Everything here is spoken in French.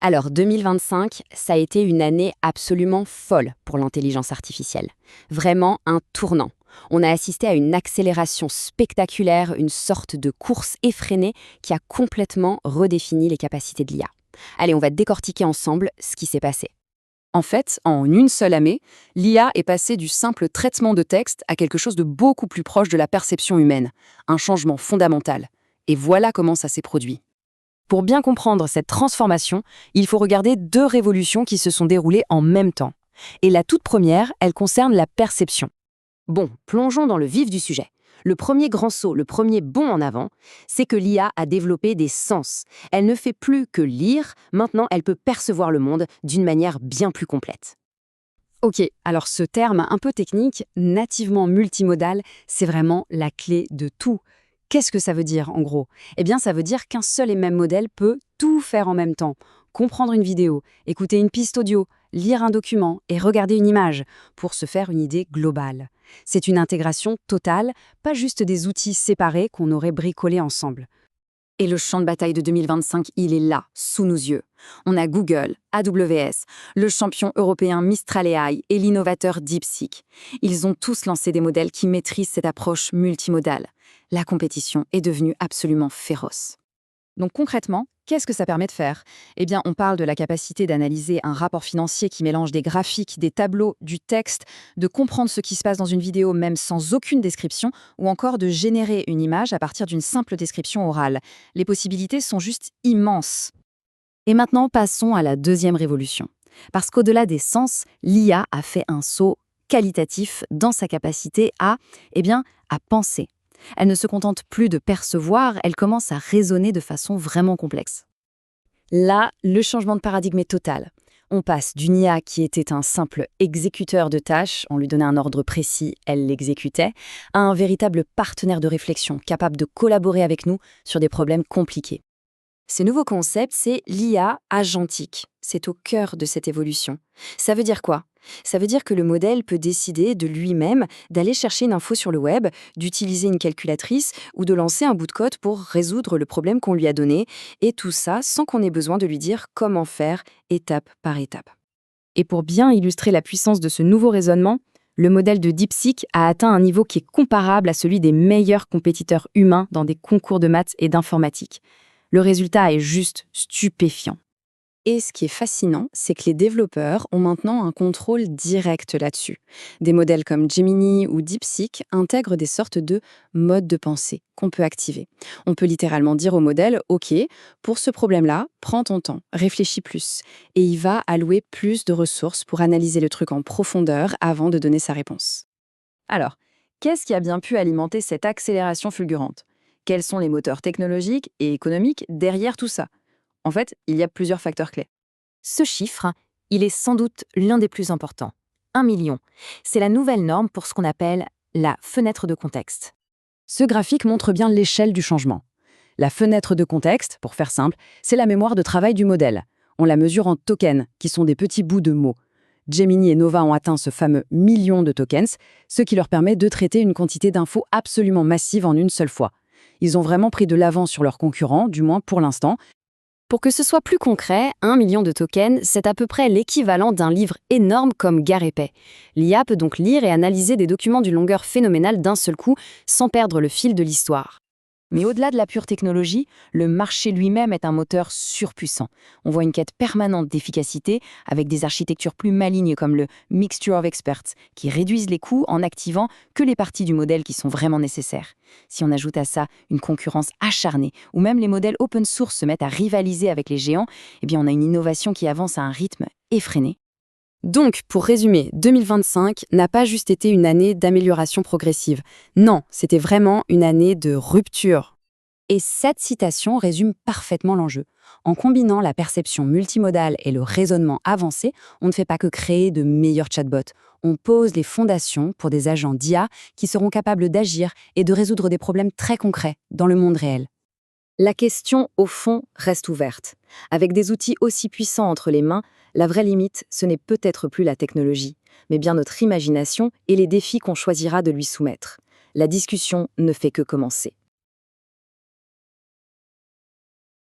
Alors 2025, ça a été une année absolument folle pour l'intelligence artificielle. Vraiment un tournant. On a assisté à une accélération spectaculaire, une sorte de course effrénée qui a complètement redéfini les capacités de l'IA. Allez, on va décortiquer ensemble ce qui s'est passé. En fait, en une seule année, l'IA est passée du simple traitement de texte à quelque chose de beaucoup plus proche de la perception humaine, un changement fondamental. Et voilà comment ça s'est produit. Pour bien comprendre cette transformation, il faut regarder deux révolutions qui se sont déroulées en même temps. Et la toute première, elle concerne la perception. Bon, plongeons dans le vif du sujet. Le premier grand saut, le premier bond en avant, c'est que l'IA a développé des sens. Elle ne fait plus que lire, maintenant elle peut percevoir le monde d'une manière bien plus complète. Ok, alors ce terme un peu technique, nativement multimodal, c'est vraiment la clé de tout. Qu'est-ce que ça veut dire en gros? Eh bien ça veut dire qu'un seul et même modèle peut tout faire en même temps. Comprendre une vidéo, écouter une piste audio, lire un document et regarder une image pour se faire une idée globale. C'est une intégration totale, pas juste des outils séparés qu'on aurait bricolés ensemble. Et le champ de bataille de 2025, il est là, sous nos yeux. On a Google, AWS, le champion européen Mistral AI et l'innovateur DeepSeek. Ils ont tous lancé des modèles qui maîtrisent cette approche multimodale. La compétition est devenue absolument féroce. Donc concrètement, qu'est-ce que ça permet de faire? Eh bien, on parle de la capacité d'analyser un rapport financier qui mélange des graphiques, des tableaux, du texte, de comprendre ce qui se passe dans une vidéo même sans aucune description, ou encore de générer une image à partir d'une simple description orale. Les possibilités sont juste immenses. Et maintenant, passons à la deuxième révolution. Parce qu'au-delà des sens, l'IA a fait un saut qualitatif dans sa capacité à penser. Elle ne se contente plus de percevoir, elle commence à raisonner de façon vraiment complexe. Là, le changement de paradigme est total. On passe d'une IA qui était un simple exécuteur de tâches, on lui donnait un ordre précis, elle l'exécutait, à un véritable partenaire de réflexion capable de collaborer avec nous sur des problèmes compliqués. Ce nouveau concept, c'est l'IA agentique. C'est au cœur de cette évolution. Ça veut dire quoi? Ça veut dire que le modèle peut décider de lui-même d'aller chercher une info sur le web, d'utiliser une calculatrice ou de lancer un bout de code pour résoudre le problème qu'on lui a donné, et tout ça sans qu'on ait besoin de lui dire comment faire étape par étape. Et pour bien illustrer la puissance de ce nouveau raisonnement, le modèle de DeepSeek a atteint un niveau qui est comparable à celui des meilleurs compétiteurs humains dans des concours de maths et d'informatique. Le résultat est juste stupéfiant. Et ce qui est fascinant, c'est que les développeurs ont maintenant un contrôle direct là-dessus. Des modèles comme Gemini ou DeepSeek intègrent des sortes de modes de pensée qu'on peut activer. On peut littéralement dire au modèle « Ok, pour ce problème-là, prends ton temps, réfléchis plus ». Et il va allouer plus de ressources pour analyser le truc en profondeur avant de donner sa réponse. Alors, qu'est-ce qui a bien pu alimenter cette accélération fulgurante? Quels sont les moteurs technologiques et économiques derrière tout ça? En fait, il y a plusieurs facteurs clés. Ce chiffre, il est sans doute l'un des plus importants. 1 million. C'est la nouvelle norme pour ce qu'on appelle la fenêtre de contexte. Ce graphique montre bien l'échelle du changement. La fenêtre de contexte, pour faire simple, c'est la mémoire de travail du modèle. On la mesure en tokens, qui sont des petits bouts de mots. Gemini et Nova ont atteint ce fameux million de tokens, ce qui leur permet de traiter une quantité d'infos absolument massive en une seule fois. Ils ont vraiment pris de l'avance sur leurs concurrents, du moins pour l'instant. Pour que ce soit plus concret, 1 million de tokens, c'est à peu près l'équivalent d'un livre énorme comme Gare épais. L'IA peut donc lire et analyser des documents d'une longueur phénoménale d'un seul coup, sans perdre le fil de l'histoire. Mais au-delà de la pure technologie, le marché lui-même est un moteur surpuissant. On voit une quête permanente d'efficacité avec des architectures plus malignes comme le Mixture of Experts, qui réduisent les coûts en n'activant que les parties du modèle qui sont vraiment nécessaires. Si on ajoute à ça une concurrence acharnée, où même les modèles open source se mettent à rivaliser avec les géants, eh bien on a une innovation qui avance à un rythme effréné. Donc, pour résumer, 2025 n'a pas juste été une année d'amélioration progressive. Non, c'était vraiment une année de rupture. Et cette citation résume parfaitement l'enjeu. En combinant la perception multimodale et le raisonnement avancé, on ne fait pas que créer de meilleurs chatbots. On pose les fondations pour des agents d'IA qui seront capables d'agir et de résoudre des problèmes très concrets dans le monde réel. La question, au fond, reste ouverte. Avec des outils aussi puissants entre les mains, la vraie limite, ce n'est peut-être plus la technologie, mais bien notre imagination et les défis qu'on choisira de lui soumettre. La discussion ne fait que commencer.